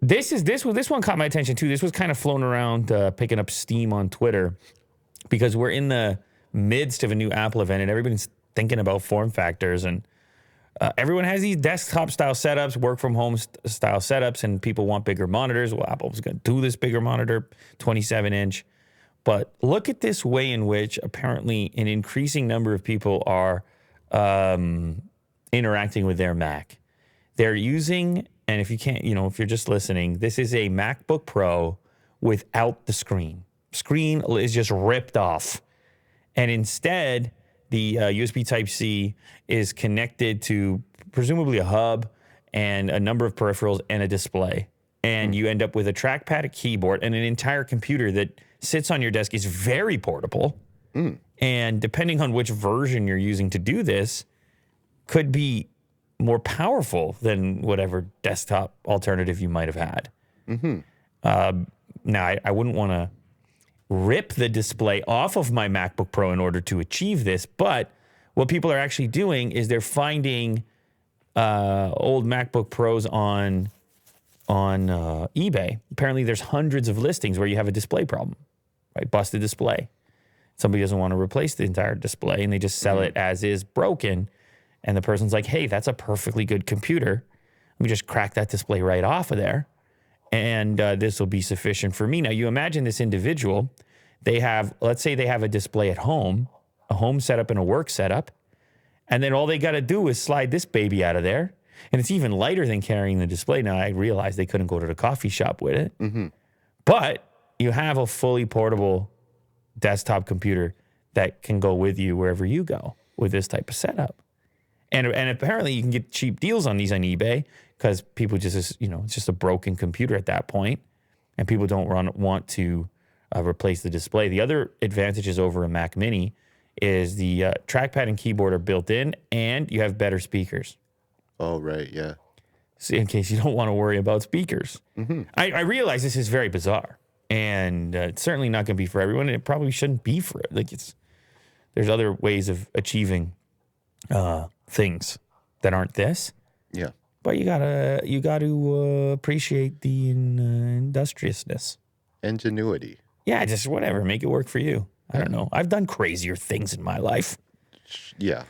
This one caught my attention too. This was kind of flown around, picking up steam on Twitter, because we're in the midst of a new Apple event and everybody's thinking about form factors, and everyone has these desktop style setups, work from home style setups, and people want bigger monitors. Well, Apple's going to do this bigger monitor, 27-inch. But look at this way in which apparently an increasing number of people are interacting with their Mac. They're using, and if you can't, if you're just listening, this is a MacBook Pro without the screen. Screen is just ripped off. And instead, the USB Type-C is connected to presumably a hub and a number of peripherals and a display. And you end up with a trackpad, a keyboard, and an entire computer that sits on your desk, is very portable. And depending on which version you're using to do this, could be more powerful than whatever desktop alternative you might have had. Now, I wouldn't want to rip the display off of my MacBook Pro in order to achieve this, but what people are actually doing is they're finding old MacBook Pros on eBay. Apparently, there's hundreds of listings where you have a display problem, right? Busted display. Somebody doesn't want to replace the entire display, and they just sell it as is broken. And the person's like, hey, that's a perfectly good computer. Let me just crack that display right off of there, and this will be sufficient for me. Now, you imagine this individual. Let's say they have a display at home, a home setup and a work setup, and then all they got to do is slide this baby out of there. And it's even lighter than carrying the display. Now, I realized they couldn't go to the coffee shop with it. But you have a fully portable desktop computer that can go with you wherever you go with this type of setup. And apparently you can get cheap deals on these on eBay because people just, it's just a broken computer at that point, and people don't want to replace the display. The other advantages over a Mac Mini is the trackpad and keyboard are built in, and you have better speakers. Oh, right, yeah. So in case you don't want to worry about speakers. I realize this is very bizarre, and it's certainly not going to be for everyone, and it probably shouldn't be for it. There's other ways of achieving things that aren't this. Yeah. But you gotta appreciate the industriousness. Ingenuity. Yeah, just whatever. Make it work for you. I don't know. I've done crazier things in my life. Yeah.